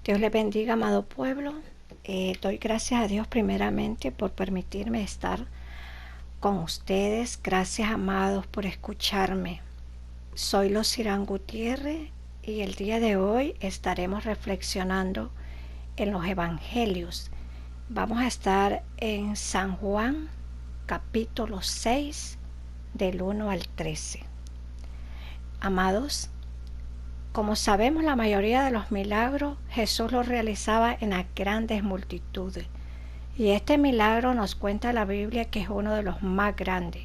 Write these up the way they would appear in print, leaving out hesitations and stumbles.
Dios les bendiga, amado pueblo. Doy gracias a Dios primeramente por permitirme estar con ustedes. Gracias, amados, por escucharme. Soy Lucirán Gutiérrez y el día de hoy estaremos reflexionando en los evangelios. Vamos a estar en San Juan, capítulo 6, del 1 al 13. Amados, como sabemos, la mayoría de los milagros Jesús los realizaba en las grandes multitudes. Y este milagro nos cuenta la Biblia que es uno de los más grandes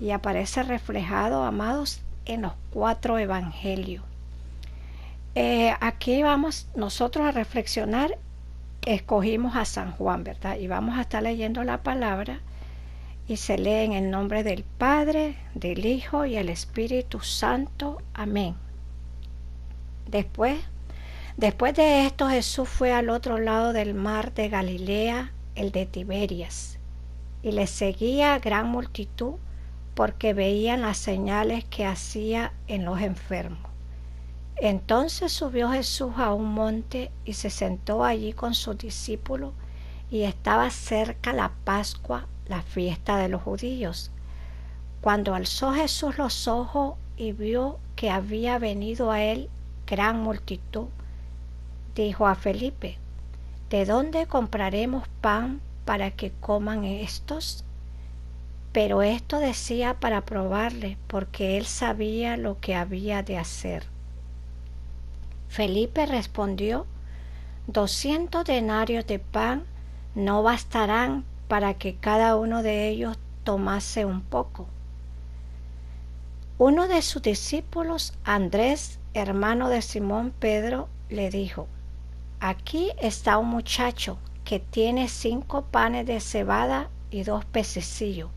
y aparece reflejado, amados, en los 4 evangelios. Aquí vamos nosotros a reflexionar. Escogimos a San Juan, ¿verdad? Y vamos a estar leyendo la palabra y se lee en el nombre del Padre, del Hijo y el Espíritu Santo. Amén. Después de esto, Jesús fue al otro lado del mar de Galilea, el de Tiberias, y le seguía gran multitud porque veían las señales que hacía en los enfermos. Entonces subió Jesús a un monte y se sentó allí con sus discípulos, y estaba cerca la Pascua, la fiesta de los judíos. Cuando alzó Jesús los ojos y vio que había venido a él gran multitud, dijo a Felipe: ¿de dónde compraremos pan para que coman estos? Pero esto decía para probarle, porque él sabía lo que había de hacer. Felipe respondió: 200 denarios de pan no bastarán para que cada uno de ellos tomase un poco. Uno de sus discípulos, Andrés, hermano de Simón Pedro, le dijo: aquí está un muchacho que tiene 5 panes de cebada y 2 pececillos.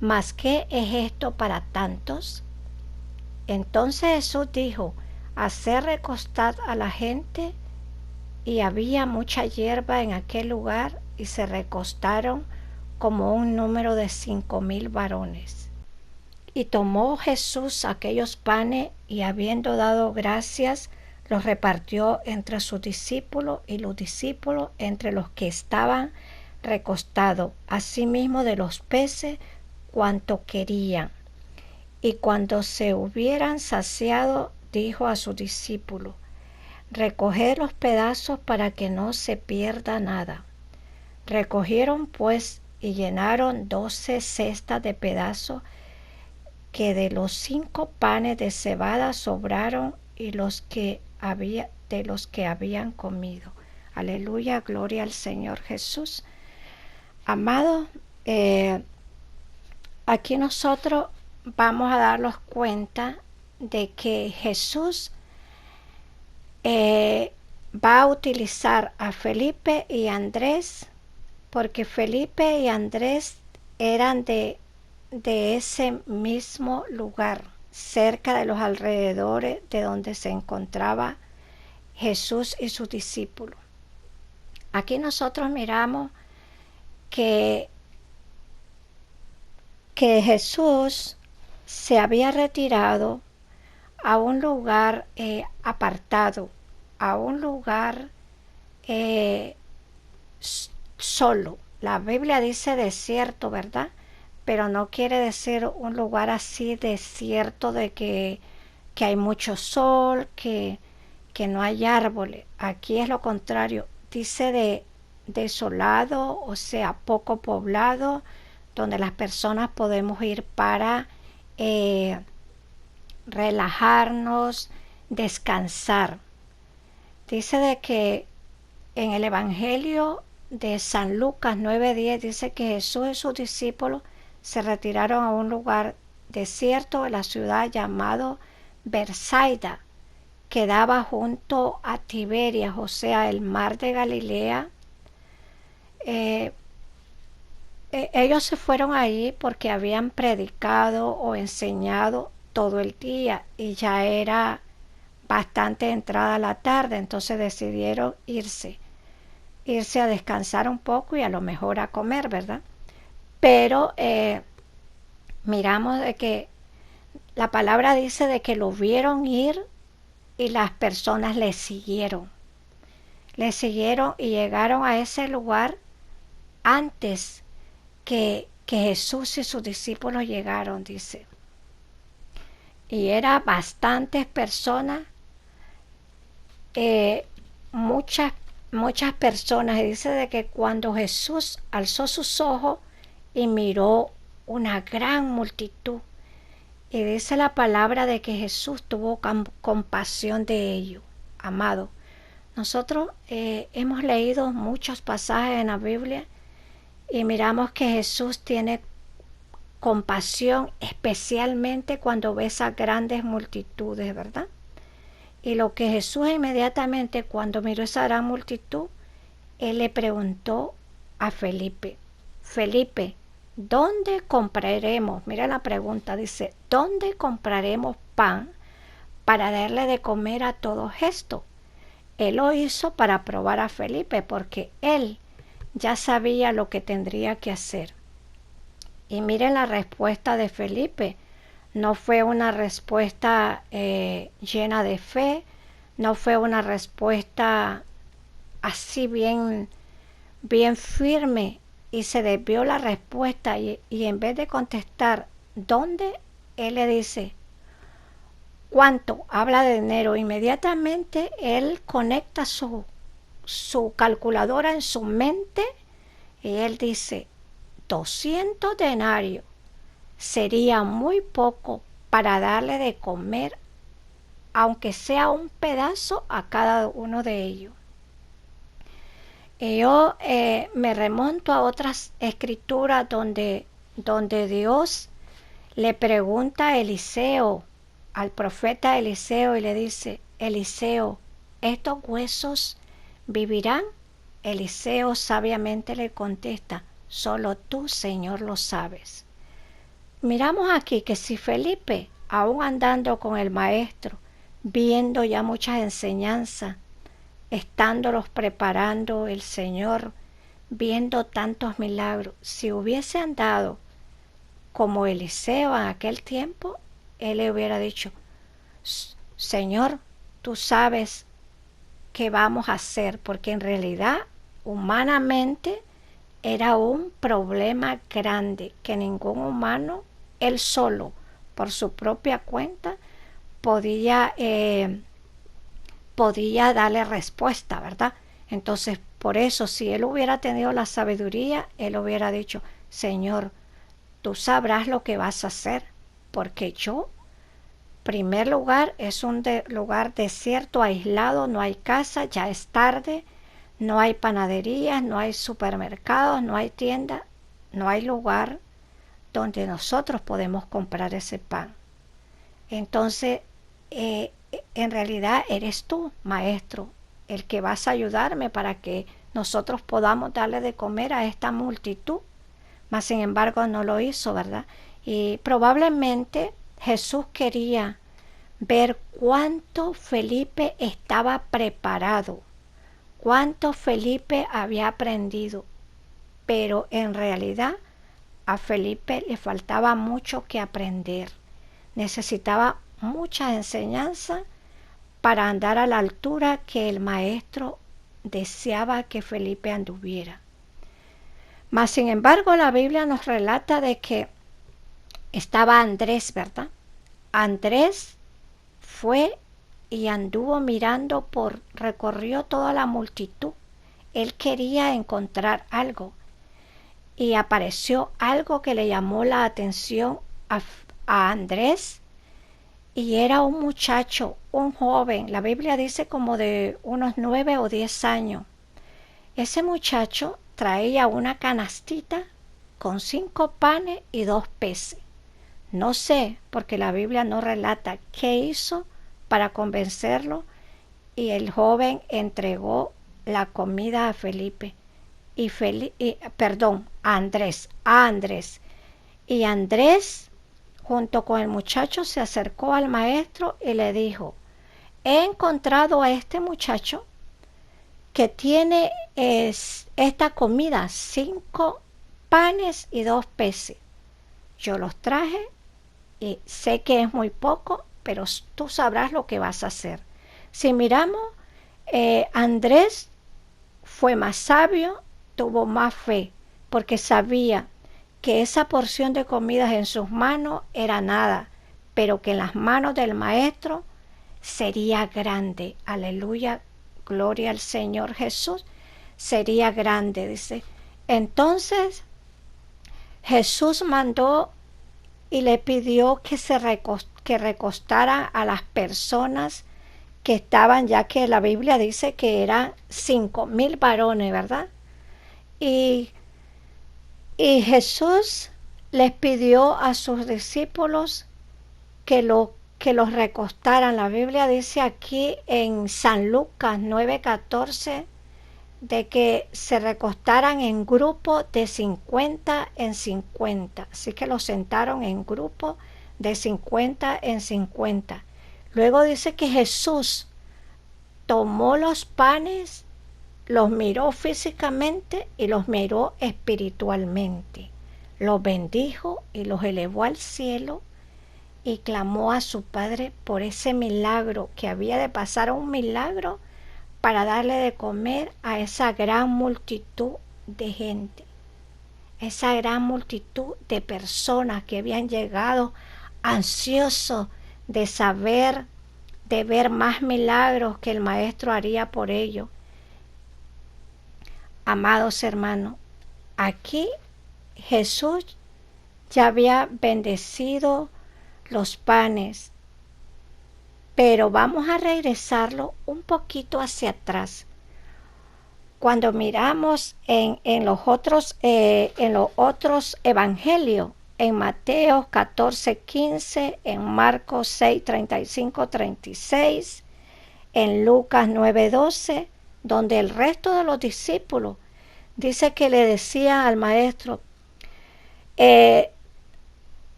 ¿Mas qué es esto para tantos? Entonces Jesús dijo: haced recostar a la gente. Y había mucha hierba en aquel lugar, y se recostaron como un número de 5,000 varones. Y tomó Jesús aquellos panes, y habiendo dado gracias, los repartió entre sus discípulos, y los discípulos entre los que estaban recostados, asimismo de los peces cuanto querían. Y cuando se hubieran saciado, dijo a sus discípulos: recoged los pedazos para que no se pierda nada. Recogieron pues y llenaron 12 cestas de pedazos, que de los 5 panes de cebada sobraron, y de los que habían comido. Aleluya, gloria al Señor Jesús. Amados, aquí nosotros vamos a darnos cuenta de que Jesús va a utilizar a Felipe y Andrés, porque Felipe y Andrés eran de ese mismo lugar, cerca de los alrededores de donde se encontraba Jesús y sus discípulos. Aquí nosotros miramos que Jesús se había retirado a un lugar apartado, a un lugar solo. La Biblia dice desierto, ¿verdad? Pero no quiere decir un lugar así desierto de que hay mucho sol, que no hay árboles. Aquí es lo contrario, dice de desolado, o sea, poco poblado, donde las personas podemos ir para relajarnos, descansar. Dice de que en el Evangelio de San Lucas 9:10 dice que Jesús y sus discípulos se retiraron a un lugar desierto de la ciudad llamado Betsaida, que daba junto a Tiberias, o sea, el mar de Galilea. Ellos se fueron allí porque habían predicado o enseñado todo el día y ya era bastante entrada la tarde, entonces decidieron irse a descansar un poco y a lo mejor a comer, ¿verdad? Pero miramos de que la palabra dice de que lo vieron ir y las personas le siguieron. le siguieron y llegaron a ese lugar antes que Jesús y sus discípulos llegaron, dice. Y era bastantes personas, eh, muchas, muchas personas. Y dice de que cuando Jesús alzó sus ojos y miró una gran multitud, y dice la palabra de que Jesús tuvo compasión de ellos. Amado, nosotros hemos leído muchos pasajes en la Biblia y miramos que Jesús tiene compasión, especialmente cuando ves a grandes multitudes, ¿verdad? Y lo que Jesús inmediatamente cuando miró esa gran multitud, él le preguntó a Felipe, Felipe, ¿dónde compraremos? Mira la pregunta, dice, ¿dónde compraremos pan para darle de comer a todos estos? Él lo hizo para probar a Felipe porque él ya sabía lo que tendría que hacer. Y miren la respuesta de Felipe. No fue una respuesta llena de fe, no fue una respuesta así bien firme, y se desvió la respuesta y en vez de contestar ¿dónde?, él le dice ¿cuánto? Habla de dinero. Inmediatamente él conecta su calculadora en su mente y él dice 200 denarios sería muy poco para darle de comer, aunque sea un pedazo a cada uno de ellos. Y yo me remonto a otras escrituras donde Dios le pregunta a Eliseo, al profeta Eliseo, y le dice, Eliseo, ¿estos huesos vivirán? Eliseo sabiamente le contesta, solo tú, Señor, lo sabes. Miramos aquí que si Felipe, aún andando con el maestro, viendo ya muchas enseñanzas, estándolos preparando el Señor, viendo tantos milagros, si hubiese andado como Eliseo en aquel tiempo, él le hubiera dicho, Señor, tú sabes qué vamos a hacer, porque en realidad, humanamente, era un problema grande que ningún humano, él solo, por su propia cuenta, podía darle respuesta, ¿verdad? Entonces, por eso, si él hubiera tenido la sabiduría, él hubiera dicho, Señor, tú sabrás lo que vas a hacer, porque yo, primer lugar, es un lugar desierto, aislado, no hay casa, ya es tarde, no hay panaderías, no hay supermercados, no hay tiendas, no hay lugar donde nosotros podemos comprar ese pan. Entonces, en realidad eres tú, maestro, el que vas a ayudarme para que nosotros podamos darle de comer a esta multitud. Mas sin embargo no lo hizo, ¿verdad? Y probablemente Jesús quería ver cuánto Felipe estaba preparado, cuánto Felipe había aprendido, pero en realidad a Felipe le faltaba mucho que aprender. Necesitaba mucha enseñanza para andar a la altura que el maestro deseaba que Felipe anduviera. Mas sin embargo la Biblia nos relata de que estaba Andrés, ¿verdad? Andrés fue y anduvo mirando recorrió toda la multitud. Él quería encontrar algo y apareció algo que le llamó la atención a Andrés, y era un muchacho, un joven, la Biblia dice como de unos 9 o 10 años. Ese muchacho traía una canastita con 5 panes y 2 peces. No sé, porque la Biblia no relata qué hizo para convencerlo, y el joven entregó la comida a Felipe a Andrés. Y Andrés, junto con el muchacho, se acercó al maestro y le dijo, he encontrado a este muchacho que tiene esta comida, 5 panes y 2 peces. Yo los traje y sé que es muy poco, pero tú sabrás lo que vas a hacer. Si miramos, Andrés fue más sabio, tuvo más fe, porque sabía que esa porción de comidas en sus manos era nada, pero que en las manos del maestro sería grande. Aleluya, gloria al Señor Jesús, sería grande, dice. Entonces Jesús mandó y le pidió que recostara a las personas que estaban, ya que la Biblia dice que eran 5,000 varones, ¿verdad? Y, y Jesús les pidió a sus discípulos que los recostaran. La Biblia dice aquí en San Lucas 9:14 de que se recostaran en grupo de 50 en 50. Así que los sentaron en grupo de 50 en 50. Luego dice que Jesús tomó los panes, los miró físicamente y los miró espiritualmente. Los bendijo y los elevó al cielo y clamó a su Padre por ese milagro, que había de pasar a un milagro para darle de comer a esa gran multitud de gente, esa gran multitud de personas que habían llegado ansiosos de saber, de ver más milagros que el Maestro haría por ellos. Amados hermanos, aquí Jesús ya había bendecido los panes, pero vamos a regresarlo un poquito hacia atrás. Cuando miramos en los otros evangelios, en Mateo 14:15, en Marcos 6:35-36, en Lucas 9:12, donde el resto de los discípulos dice que le decía al maestro,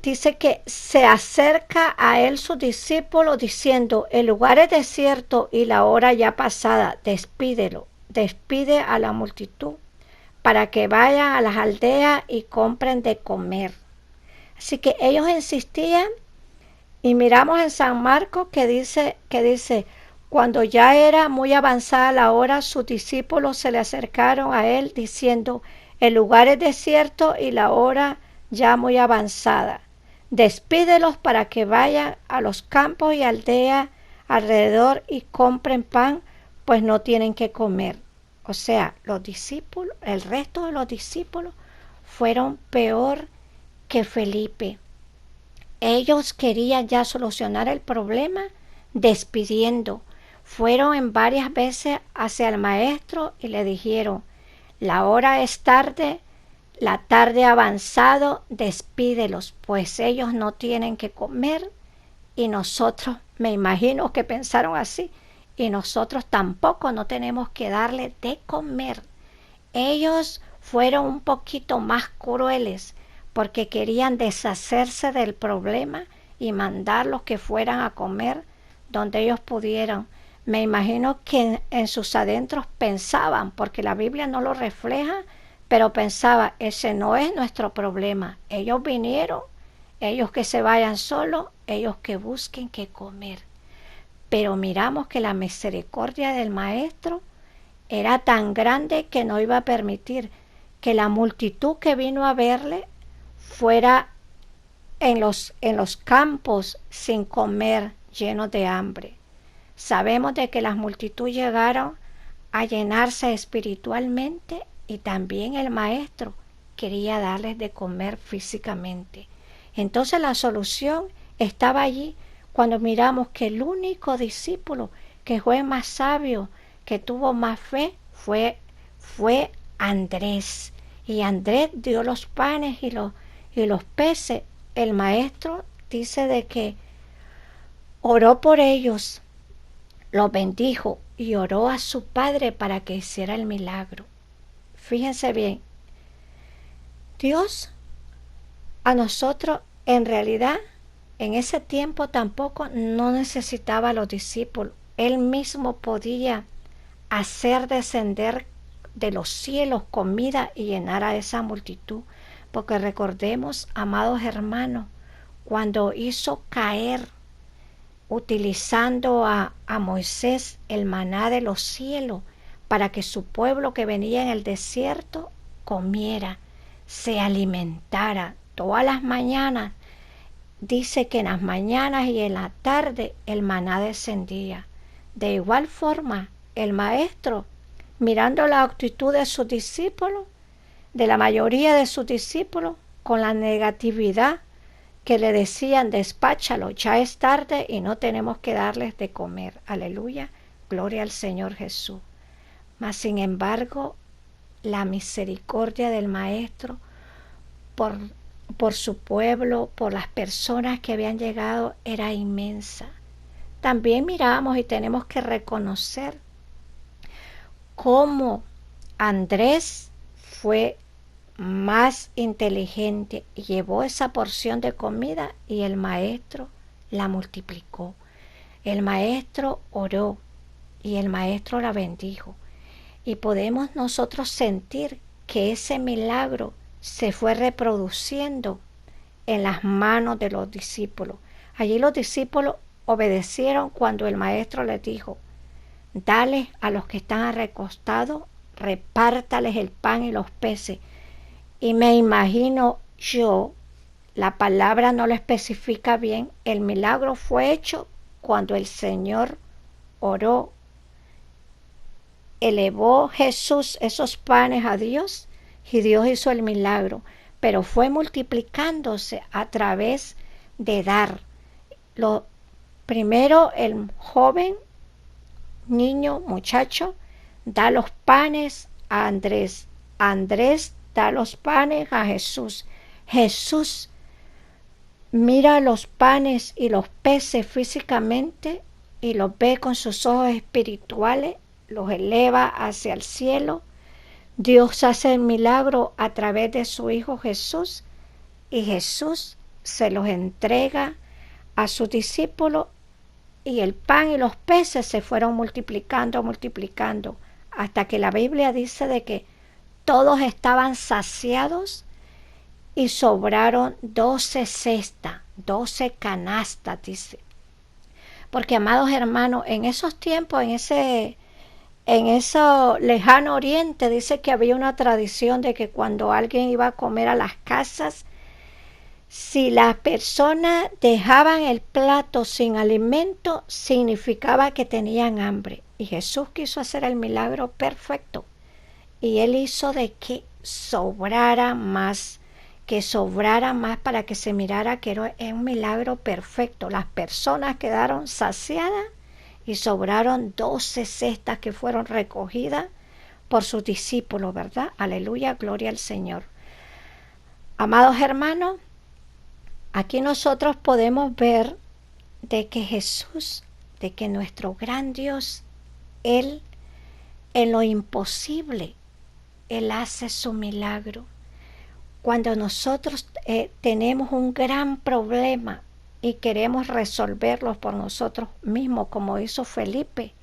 dice que se acerca a él su discípulo diciendo, el lugar es desierto y la hora ya pasada, despídelo, despide a la multitud para que vayan a las aldeas y compren de comer. Así que ellos insistían, y miramos en San Marcos que dice, cuando ya era muy avanzada la hora, sus discípulos se le acercaron a él diciendo, el lugar es desierto y la hora ya muy avanzada. Despídelos para que vayan a los campos y aldeas alrededor y compren pan, pues no tienen que comer. O sea, los discípulos, el resto de los discípulos fueron peor que Felipe. Ellos querían ya solucionar el problema despidiendo. Fueron en varias veces hacia el maestro y le dijeron, la hora es tarde, la tarde ha avanzado, despídelos, pues ellos no tienen que comer y nosotros, me imagino que pensaron así, y nosotros tampoco no tenemos que darle de comer. Ellos fueron un poquito más crueles porque querían deshacerse del problema y mandarlos que fueran a comer donde ellos pudieran. Me imagino que en sus adentros pensaban, porque la Biblia no lo refleja, pero pensaba, ese no es nuestro problema. Ellos vinieron, ellos que se vayan solos, ellos que busquen qué comer. Pero miramos que la misericordia del Maestro era tan grande que no iba a permitir que la multitud que vino a verle fuera en los campos sin comer, llenos de hambre. Sabemos de que las multitudes llegaron a llenarse espiritualmente y también el maestro quería darles de comer físicamente. Entonces la solución estaba allí cuando miramos que el único discípulo que fue más sabio, que tuvo más fe, fue Andrés. Y Andrés dio los panes y los peces. El maestro dice de que oró por ellos, los bendijo y oró a su padre para que hiciera el milagro. Fíjense bien, Dios a nosotros en realidad en ese tiempo tampoco no necesitaba a los discípulos. Él mismo podía hacer descender de los cielos comida y llenar a esa multitud. Porque recordemos, amados hermanos, cuando hizo caer, utilizando a Moisés, el maná de los cielos, para que su pueblo que venía en el desierto comiera, se alimentara todas las mañanas. Dice que en las mañanas y en la tarde el maná descendía. De igual forma, el maestro, mirando la actitud de sus discípulos, de la mayoría de sus discípulos, con la negatividad que le decían, despáchalo, ya es tarde y no tenemos que darles de comer. Aleluya, gloria al Señor Jesús. Mas sin embargo, la misericordia del Maestro por, por su pueblo, por las personas que habían llegado, era inmensa. También miramos y tenemos que reconocer cómo Andrés fue más inteligente y llevó esa porción de comida y el maestro la multiplicó. El maestro oró y el maestro la bendijo. Y podemos nosotros sentir que ese milagro se fue reproduciendo en las manos de los discípulos. Allí los discípulos obedecieron cuando el maestro les dijo, dale a los que están recostados, repártales el pan y los peces. Y me imagino yo, la palabra no lo especifica bien, el milagro fue hecho cuando el Señor oró, elevó Jesús esos panes a Dios y Dios hizo el milagro, pero fue multiplicándose a través de dar. Primero el joven, niño, muchacho, da los panes a Andrés. Andrés da los panes a Jesús. Jesús mira los panes y los peces físicamente y los ve con sus ojos espirituales, los eleva hacia el cielo. Dios hace el milagro a través de su Hijo Jesús y Jesús se los entrega a sus discípulos y el pan y los peces se fueron multiplicando, hasta que la Biblia dice de que todos estaban saciados y sobraron 12 cestas, 12 canastas, dice. Porque, amados hermanos, en esos tiempos, en ese lejano oriente, dice que había una tradición de que cuando alguien iba a comer a las casas, si las personas dejaban el plato sin alimento, significaba que tenían hambre. Y Jesús quiso hacer el milagro perfecto. Y Él hizo de que sobrara más para que se mirara que era un milagro perfecto. Las personas quedaron saciadas y sobraron 12 cestas que fueron recogidas por sus discípulos, ¿verdad? Aleluya, gloria al Señor. Amados hermanos, aquí nosotros podemos ver de que Jesús, de que nuestro gran Dios, Él en lo imposible, Él hace su milagro. Cuando nosotros tenemos un gran problema y queremos resolverlo por nosotros mismos, como hizo Felipe,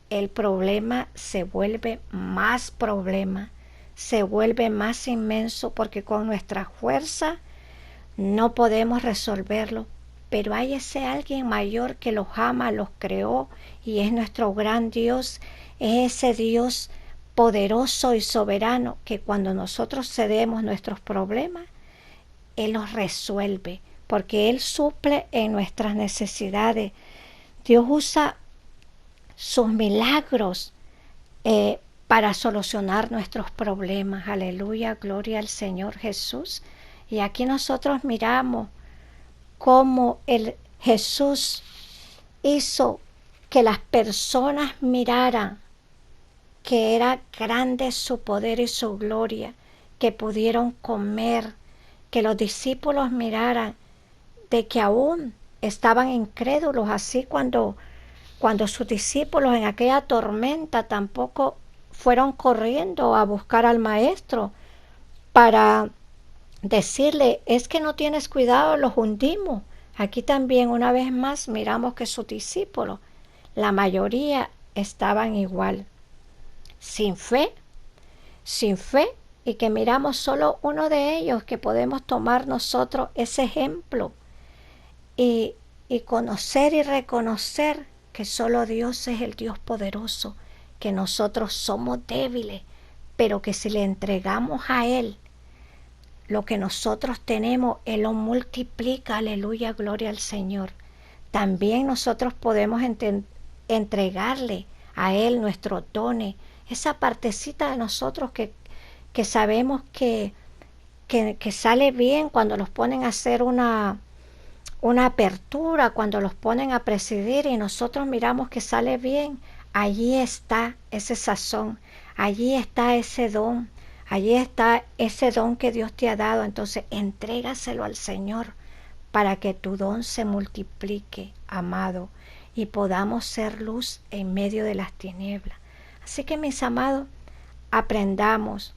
el problema se vuelve más problema, se vuelve más inmenso porque con nuestra fuerza no podemos resolverlo, pero hay ese alguien mayor que los ama, los creó y es nuestro gran Dios, es ese Dios poderoso y soberano que cuando nosotros cedemos nuestros problemas, Él los resuelve porque Él suple en nuestras necesidades. Dios usa sus milagros para solucionar nuestros problemas. Aleluya, gloria al Señor Jesús. Y aquí nosotros miramos cómo Jesús hizo que las personas miraran que era grande su poder y su gloria, que pudieron comer, que los discípulos miraran de que aún estaban incrédulos, así cuando sus discípulos en aquella tormenta tampoco fueron corriendo a buscar al maestro para decirle, es que no tienes cuidado, los hundimos. Aquí también una vez más miramos que sus discípulos, la mayoría estaban igual, sin fe, y que miramos solo uno de ellos que podemos tomar nosotros ese ejemplo y conocer y reconocer que solo Dios es el Dios poderoso, que nosotros somos débiles, pero que si le entregamos a Él lo que nosotros tenemos, Él lo multiplica. Aleluya, gloria al Señor. También nosotros podemos entregarle a Él nuestros dones, esa partecita de nosotros que sabemos que sale bien cuando los ponen a hacer una apertura, cuando los ponen a presidir y nosotros miramos que sale bien. Allí está ese sazón, allí está ese don, allí está ese don que Dios te ha dado. Entonces entrégaselo al Señor para que tu don se multiplique, amado, y podamos ser luz en medio de las tinieblas. Así que, mis amados, aprendamos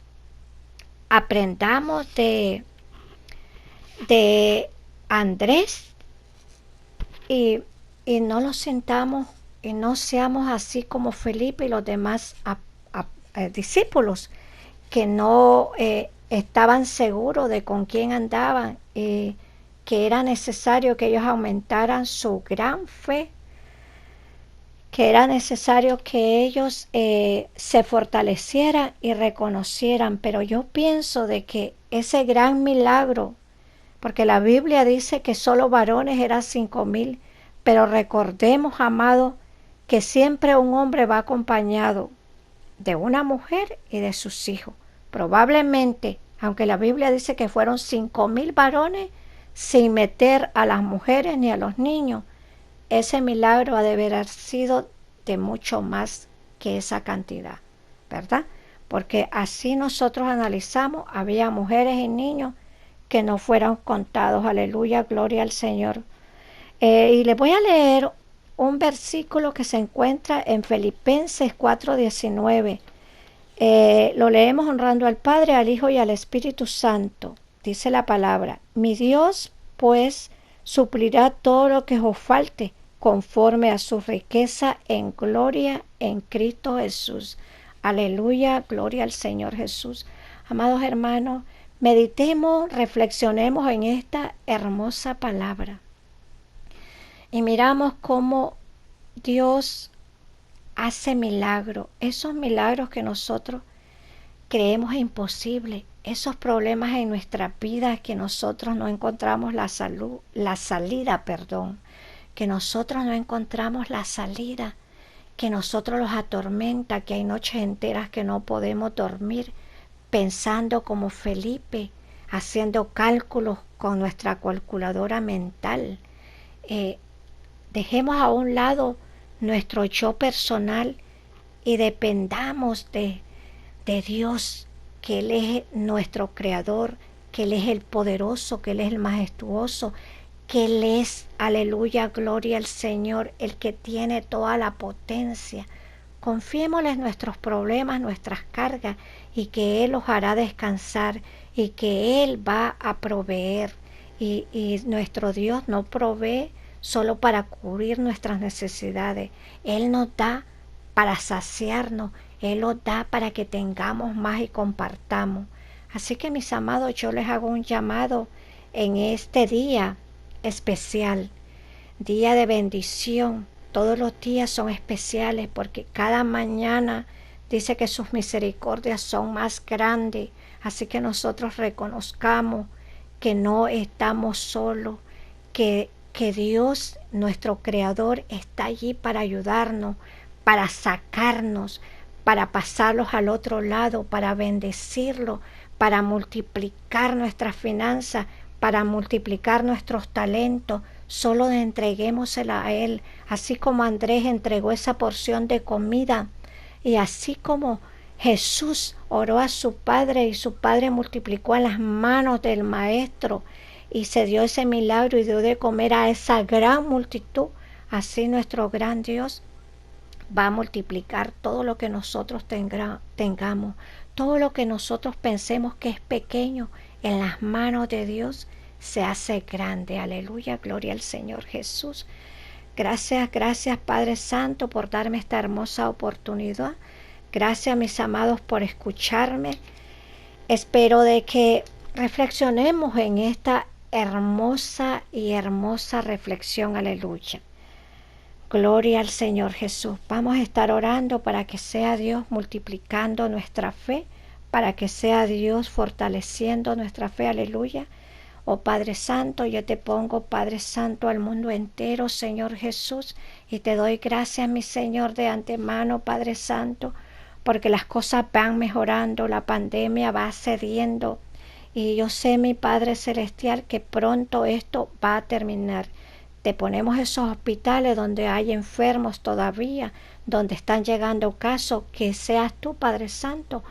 de Andrés y, y no lo sintamos y no seamos así como Felipe y los demás discípulos que no estaban seguros de con quién andaban, que era necesario que ellos aumentaran su gran fe, que era necesario que ellos se fortalecieran y reconocieran. Pero yo pienso de que ese gran milagro, porque la Biblia dice que solo varones eran 5,000, pero recordemos, amado, que siempre un hombre va acompañado de una mujer y de sus hijos. Probablemente, aunque la Biblia dice que fueron 5,000 varones, sin meter a las mujeres ni a los niños, ese milagro ha de haber sido de mucho más que esa cantidad, ¿verdad? Porque así nosotros analizamos, había mujeres y niños que no fueron contados. Aleluya, gloria al Señor. Y les voy a leer un versículo que se encuentra en Filipenses 4:19. Lo leemos honrando al Padre, al Hijo y al Espíritu Santo. Dice la palabra: mi Dios pues suplirá todo lo que os falte conforme a su riqueza en gloria en Cristo Jesús. Aleluya, gloria al Señor Jesús. Amados hermanos, meditemos, reflexionemos en esta hermosa palabra y miramos cómo Dios hace milagros, esos milagros que nosotros creemos imposibles, esos problemas en nuestra vida que nosotros no encontramos la salida, que nosotros no encontramos la salida, que nosotros los atormenta, que hay noches enteras que no podemos dormir pensando como Felipe, haciendo cálculos con nuestra calculadora mental. Dejemos a un lado nuestro yo personal y dependamos de Dios, que Él es nuestro creador, que Él es el poderoso, que Él es el majestuoso, que Él es, aleluya, gloria al Señor, el que tiene toda la potencia. Confiémosle nuestros problemas, nuestras cargas, y que Él los hará descansar y que Él va a proveer. Y nuestro Dios no provee solo para cubrir nuestras necesidades. Él nos da para saciarnos, Él nos da para que tengamos más y compartamos. Así que, mis amados, yo les hago un llamado en este día especial, día de bendición. Todos los días son especiales porque cada mañana dice que sus misericordias son más grandes. Así que nosotros reconozcamos que no estamos solos, que Dios, nuestro Creador, está allí para ayudarnos, para sacarnos, para pasarlos al otro lado, para bendecirlos, para multiplicar nuestras finanzas, para multiplicar nuestros talentos. Solo entreguémosela a Él, así como Andrés entregó esa porción de comida, y así como Jesús oró a su Padre y su Padre multiplicó en las manos del Maestro y se dio ese milagro y dio de comer a esa gran multitud. Así nuestro gran Dios va a multiplicar todo lo que nosotros tengamos, todo lo que nosotros pensemos que es pequeño en las manos de Dios se hace grande. Aleluya, gloria al Señor Jesús. Gracias, gracias Padre Santo por darme esta hermosa oportunidad. Gracias, mis amados, por escucharme. Espero de que reflexionemos en esta hermosa reflexión. Aleluya. Gloria al Señor Jesús. Vamos a estar orando para que sea Dios multiplicando nuestra fe, para que sea Dios fortaleciendo nuestra fe. Aleluya. Oh Padre Santo, yo te pongo, Padre Santo, al mundo entero, Señor Jesús, y te doy gracias, mi Señor, de antemano, Padre Santo, porque las cosas van mejorando, la pandemia va cediendo, y yo sé, mi Padre Celestial, que pronto esto va a terminar. Te ponemos esos hospitales donde hay enfermos todavía, donde están llegando casos, que seas tú, Padre Santo,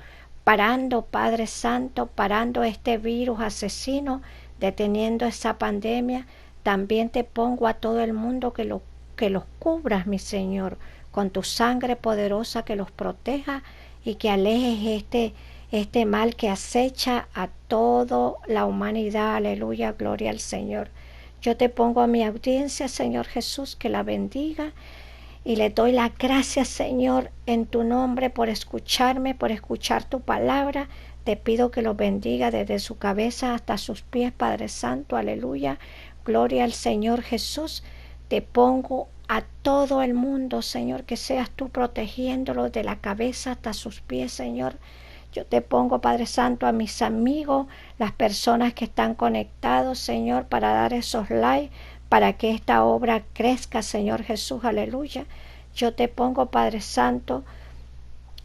parando, Padre Santo, parando este virus asesino, deteniendo esa pandemia. También te pongo a todo el mundo que los cubras, mi Señor, con tu sangre poderosa, que los proteja y que alejes este mal que acecha a toda la humanidad. Aleluya, gloria al Señor. Yo te pongo a mi audiencia, Señor Jesús, que la bendiga y le doy las gracias, Señor, en tu nombre por escucharme, por escuchar tu palabra. Te pido que los bendiga desde su cabeza hasta sus pies, Padre Santo. Aleluya. Gloria al Señor Jesús. Te pongo a todo el mundo, Señor, que seas tú protegiéndolo de la cabeza hasta sus pies, Señor. Yo te pongo, Padre Santo, a mis amigos, las personas que están conectados, Señor, para dar esos likes, para que esta obra crezca, Señor Jesús, aleluya. Yo te pongo, Padre Santo,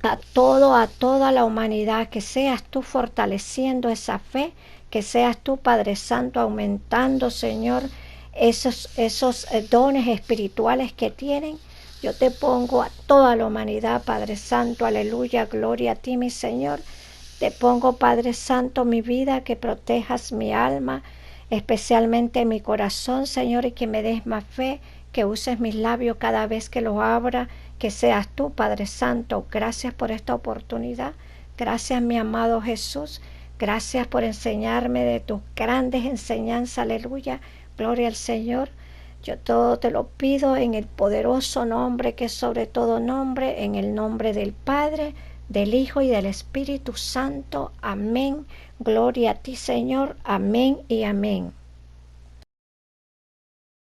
a toda la humanidad, que seas tú fortaleciendo esa fe, que seas tú, Padre Santo, aumentando, Señor, esos dones espirituales que tienen. Yo te pongo a toda la humanidad, Padre Santo, aleluya, gloria a ti, mi Señor. Te pongo, Padre Santo, mi vida, que protejas mi alma, especialmente mi corazón, Señor, y que me des más fe, que uses mis labios cada vez que los abra, que seas tú, Padre Santo. Gracias por esta oportunidad. Gracias, mi amado Jesús. Gracias por enseñarme de tus grandes enseñanzas, aleluya. Gloria al Señor. Yo todo te lo pido en el poderoso nombre que es sobre todo nombre, en el nombre del Padre, del Hijo y del Espíritu Santo. Amén. Gloria a ti, Señor. Amén y amén.